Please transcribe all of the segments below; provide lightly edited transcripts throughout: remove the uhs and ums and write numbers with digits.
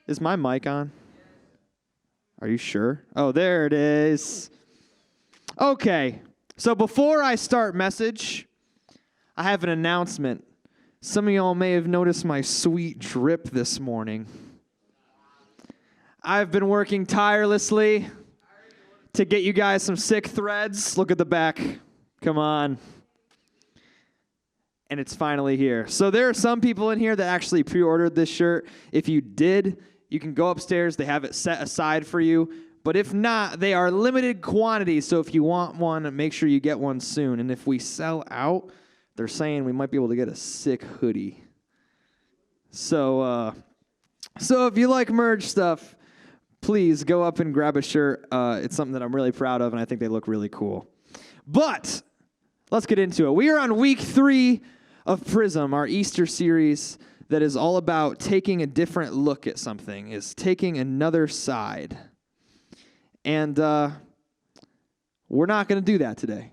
Is my mic on? Are you sure? Oh, there it is. Okay, so before I start message, I have an announcement. Some of y'all may have noticed my sweet drip this morning. I've been working tirelessly to get you guys some sick threads. Look at the back. Come on. And it's finally here. So there are some people in here that actually pre-ordered this shirt. If you did, you can go upstairs. They have it set aside for you. But if not, they are limited quantities. So if you want one, make sure you get one soon. And if we sell out, they're saying we might be able to get a sick hoodie. So if you like merch stuff, please go up and grab a shirt. It's something that I'm really proud of, and I think they look really cool. But let's get into it. We are on week 3 of Prism, our Easter series that is all about taking a different look at something, is taking another side. And we're not going to do that today.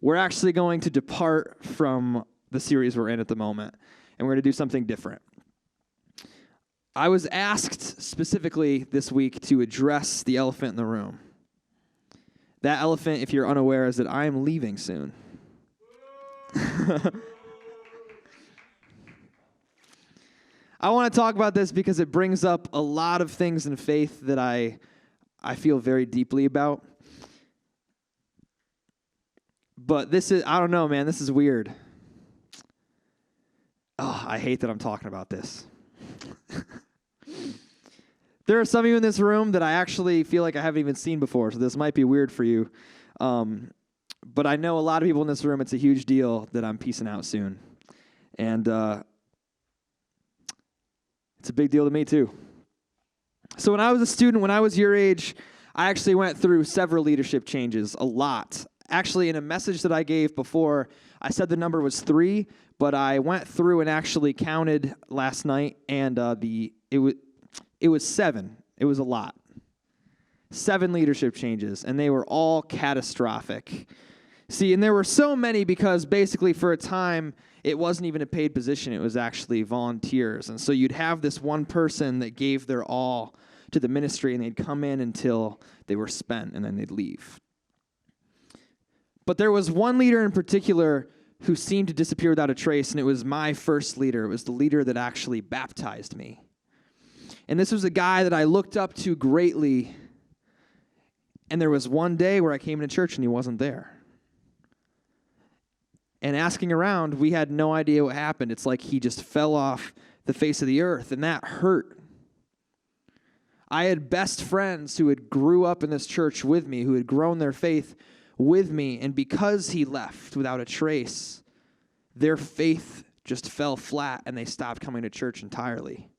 We're actually going to depart from the series we're in at the moment, and we're going to do something different. I was asked specifically this week to address the elephant in the room. That elephant, if you're unaware, is that I am leaving soon. I want to talk about this because it brings up a lot of things in faith that I feel very deeply about. But this is, I don't know, man, this is weird. Oh, I hate that I'm talking about this. There are some of you in this room that I actually feel like I haven't even seen before, so this might be weird for you. But I know a lot of people in this room, it's a huge deal that I'm peacing out soon. And it's a big deal to me, too. So when I was a student, when I was your age, I actually went through several leadership changes, a lot. Actually, in a message that I gave before, I said the number was 3, but I went through and actually counted last night, and it was 7. It was a lot. 7 leadership changes, and they were all catastrophic. See, and there were so many because basically for a time, it wasn't even a paid position. It was actually volunteers. And so you'd have this one person that gave their all to the ministry, and they'd come in until they were spent, and then they'd leave. But there was one leader in particular who seemed to disappear without a trace, and it was my first leader. It was the leader that actually baptized me. And this was a guy that I looked up to greatly, and there was one day where I came into church and he wasn't there. And asking around, we had no idea what happened. It's like he just fell off the face of the earth, and that hurt. I had best friends who had grew up in this church with me, who had grown their faith with me, and because he left without a trace, their faith just fell flat, and they stopped coming to church entirely.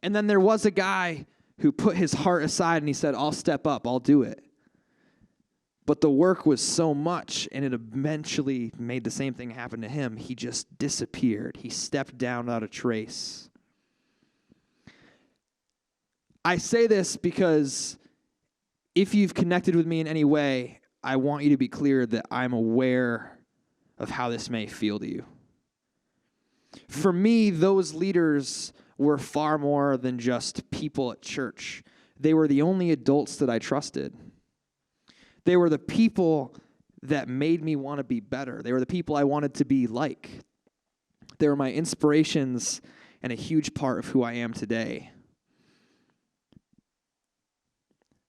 And then there was a guy who put his heart aside, and he said, I'll step up, I'll do it. But the work was so much, and it eventually made the same thing happen to him. He just disappeared. He stepped down without a trace. I say this because if you've connected with me in any way, I want you to be clear that I'm aware of how this may feel to you. For me, those leaders were far more than just people at church. They were the only adults that I trusted. They were the people that made me want to be better. They were the people I wanted to be like. They were my inspirations and a huge part of who I am today.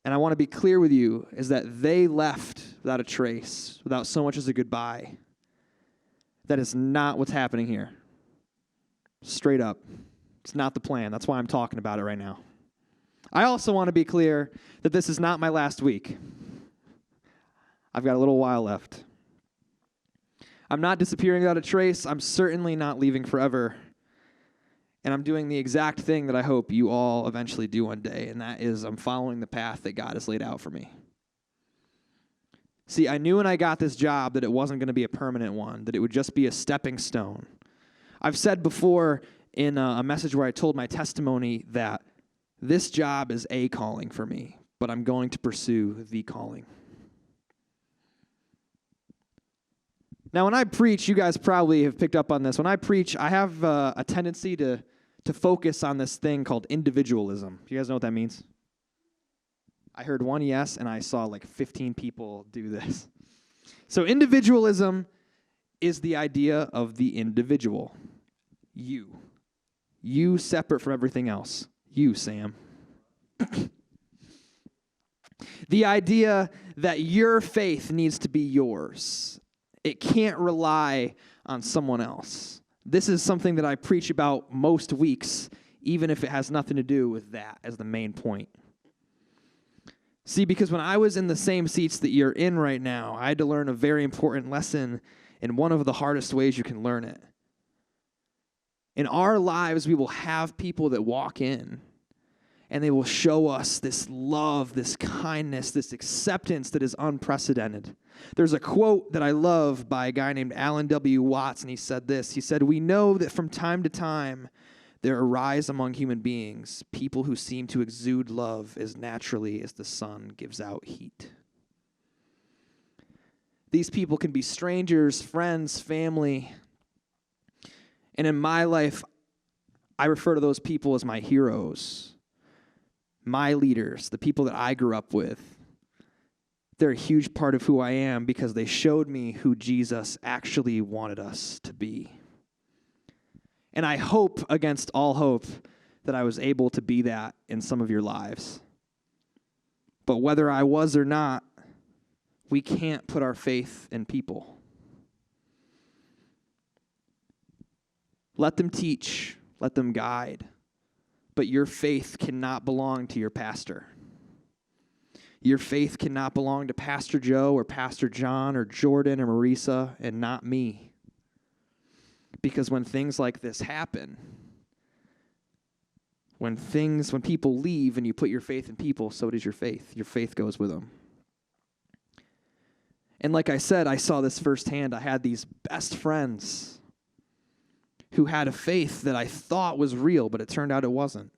And I want to be clear with you is that they left without a trace, without so much as a goodbye. That is not what's happening here. Straight up. It's not the plan. That's why I'm talking about it right now. I also want to be clear that this is not my last week. I've got a little while left. I'm not disappearing without a trace. I'm certainly not leaving forever. And I'm doing the exact thing that I hope you all eventually do one day, and that is I'm following the path that God has laid out for me. See, I knew when I got this job that it wasn't going to be a permanent one, that it would just be a stepping stone. I've said before in a message where I told my testimony that this job is a calling for me, but I'm going to pursue the calling. Now, when I preach, you guys probably have picked up on this. When I preach, I have a tendency to to focus on this thing called individualism. You guys know what that means? I heard one yes, and I saw like 15 people do this. So individualism is the idea of the individual. You. You separate from everything else. You, Sam. The idea that your faith needs to be yours. It can't rely on someone else. This is something that I preach about most weeks, even if it has nothing to do with that as the main point. See, because when I was in the same seats that you're in right now, I had to learn a very important lesson in one of the hardest ways you can learn it. In our lives, we will have people that walk in, and they will show us this love, this kindness, this acceptance that is unprecedented. There's a quote that I love by a guy named Alan W. Watts, and he said this. He said, "We know that from time to time, there arise among human beings people who seem to exude love as naturally as the sun gives out heat." These people can be strangers, friends, family. And in my life, I refer to those people as my heroes, my leaders, the people that I grew up with. They're a huge part of who I am because they showed me who Jesus actually wanted us to be. And I hope, against all hope, that I was able to be that in some of your lives. But whether I was or not, we can't put our faith in people. Let them teach, let them guide, but your faith cannot belong to your pastor. Your faith cannot belong to Pastor Joe or Pastor John or Jordan or Marisa and not me. Because when things like this happen, when people leave and you put your faith in people, so does your faith. Your faith goes with them. And like I said, I saw this firsthand. I had these best friends who had a faith that I thought was real, but it turned out it wasn't.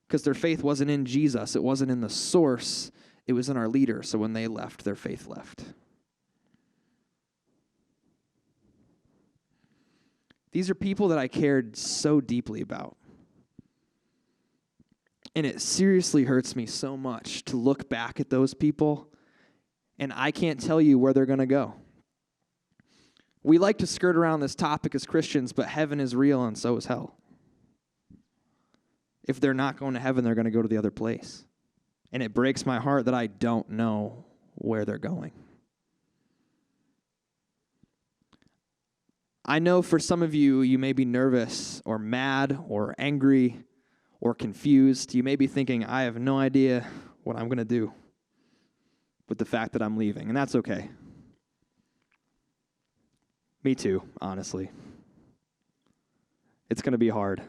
Because their faith wasn't in Jesus. It wasn't in the source. It was in our leader. So when they left, their faith left. These are people that I cared so deeply about. And it seriously hurts me so much to look back at those people, and I can't tell you where they're going to go. We like to skirt around this topic as Christians, but heaven is real and so is hell. If they're not going to heaven, they're going to go to the other place. And it breaks my heart that I don't know where they're going. I know for some of you, you may be nervous or mad or angry or confused. You may be thinking, I have no idea what I'm going to do with the fact that I'm leaving, and that's okay. Me too, honestly. It's going to be hard.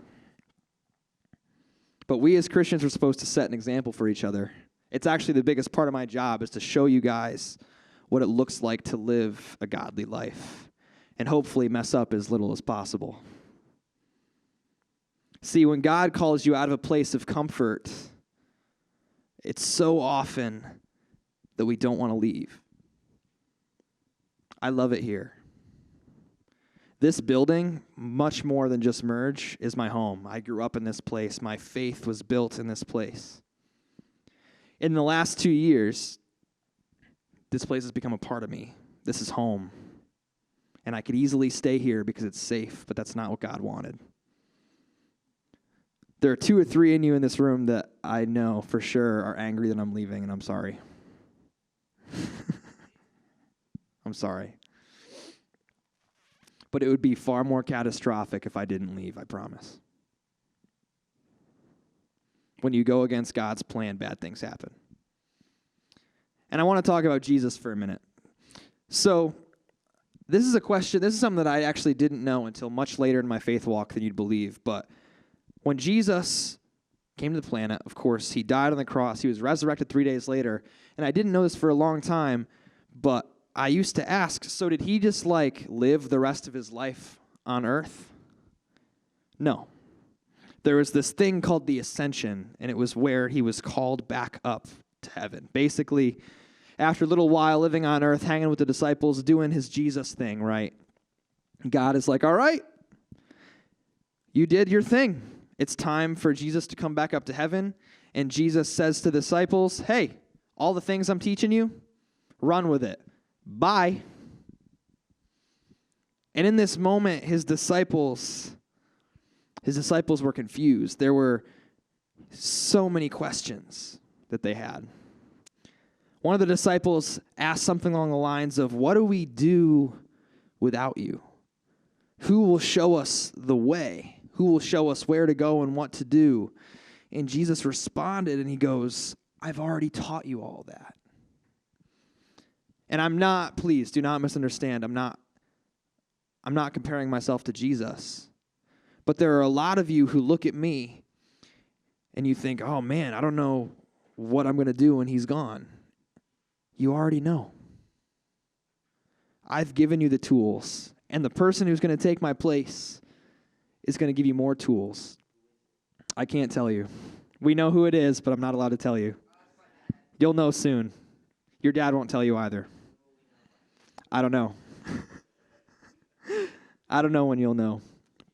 But we as Christians are supposed to set an example for each other. It's actually the biggest part of my job is to show you guys what it looks like to live a godly life and hopefully mess up as little as possible. See, when God calls you out of a place of comfort, it's so often that we don't want to leave. I love it here. This building, much more than just Merge, is my home. I grew up in this place. My faith was built in this place. In the last 2 years, this place has become a part of me. This is home. And I could easily stay here because it's safe, but that's not what God wanted. There are 2 or 3 in you in this room that I know for sure are angry that I'm leaving, and I'm sorry. I'm sorry. But it would be far more catastrophic if I didn't leave, I promise. When you go against God's plan, bad things happen. And I want to talk about Jesus for a minute. So, this is a question, this is something that I actually didn't know until much later in my faith walk than you'd believe. But when Jesus came to the planet, of course, he died on the cross. He was resurrected 3 days later. And I didn't know this for a long time, but I used to ask, so did he just live the rest of his life on earth? No. There was this thing called the ascension, and it was where he was called back up to heaven. Basically, after a little while living on earth, hanging with the disciples, doing his Jesus thing, right? God is like, all right, you did your thing. It's time for Jesus to come back up to heaven, and Jesus says to the disciples, hey, all the things I'm teaching you, run with it. Bye. And in this moment, his disciples were confused. There were so many questions that they had. One of the disciples asked something along the lines of, what do we do without you? Who will show us the way? Who will show us where to go and what to do? And Jesus responded, and he goes, I've already taught you all that. And please do not misunderstand, I'm not comparing myself to Jesus. But there are a lot of you who look at me and you think, oh man, I don't know what I'm going to do when he's gone. You already know. I've given you the tools, and the person who's going to take my place is going to give you more tools. I can't tell you. We know who it is, but I'm not allowed to tell you. You'll know soon. Your dad won't tell you either. I don't know. I don't know when you'll know.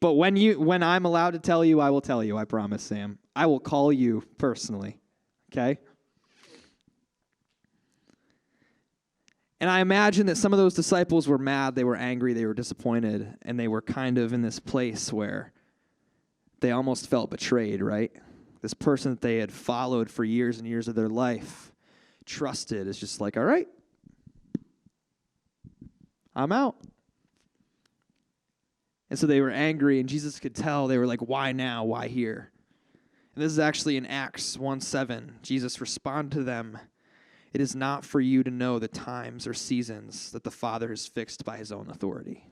But when I'm allowed to tell you, I will tell you, I promise, Sam. I will call you personally, okay? And I imagine that some of those disciples were mad, they were angry, they were disappointed, and they were kind of in this place where they almost felt betrayed, right? This person that they had followed for years and years of their life, trusted, is just like, all right, I'm out. And so they were angry, and Jesus could tell. They were like, why now? Why here? And this is actually in Acts 1:7. Jesus responded to them, it is not for you to know the times or seasons that the Father has fixed by his own authority.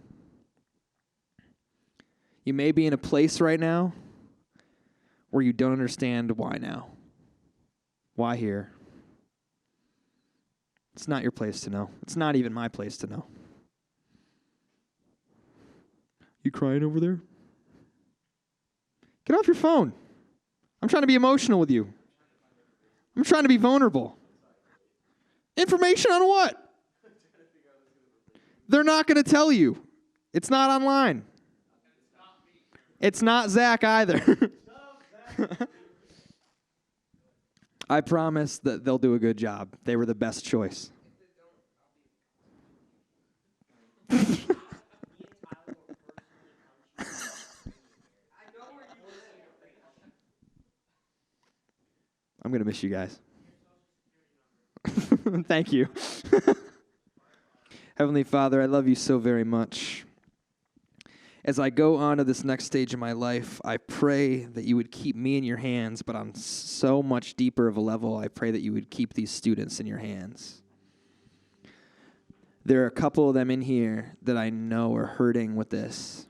You may be in a place right now where you don't understand why now. Why here? It's not your place to know. It's not even my place to know. You crying over there? Get off your phone. I'm trying to be emotional with you. I'm trying to be vulnerable. Information on what? They're not going to tell you. It's not online. It's not Zach either. I promise that they'll do a good job. They were the best choice. I'm going to miss you guys. Thank you. Heavenly Father, I love you so very much. As I go on to this next stage of my life, I pray that you would keep me in your hands, but on so much deeper of a level, I pray that you would keep these students in your hands. There are a couple of them in here that I know are hurting with this,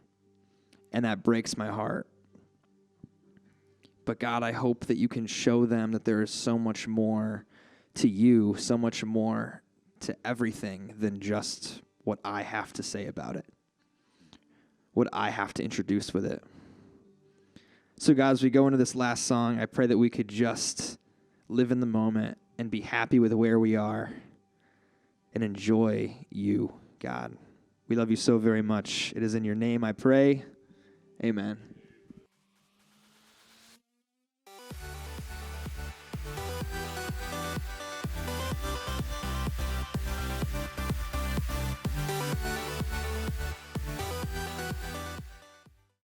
and that breaks my heart. But God, I hope that you can show them that there is so much more to you, so much more to everything than just what I have to say about it, what I have to introduce with it. So God, as we go into this last song, I pray that we could just live in the moment and be happy with where we are and enjoy you, God. We love you so very much. It is in your name I pray. Amen.